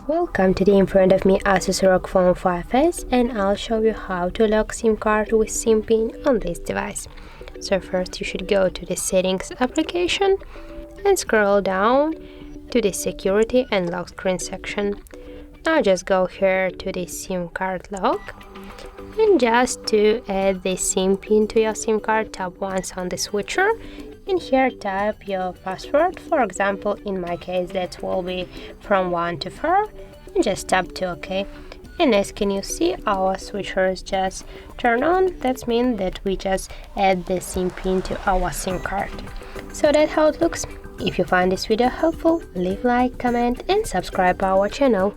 Welcome to in front of me Asus ROG Phone 5S, and I'll show you how to lock SIM card with SIM pin on this device. So first you should go to the settings application and scroll down to the security and lock screen section. Now just go here to the SIM card lock, and just to add the SIM pin to your SIM card, tap once on the switcher, and here type your password. For example, in my case that will be from 1 to 4, and just tap to OK. And as can you see, our switchers just turn on. That means that we just add the SIM pin to our SIM card. So that's how it looks. If you find this video helpful, leave like, comment and subscribe our channel.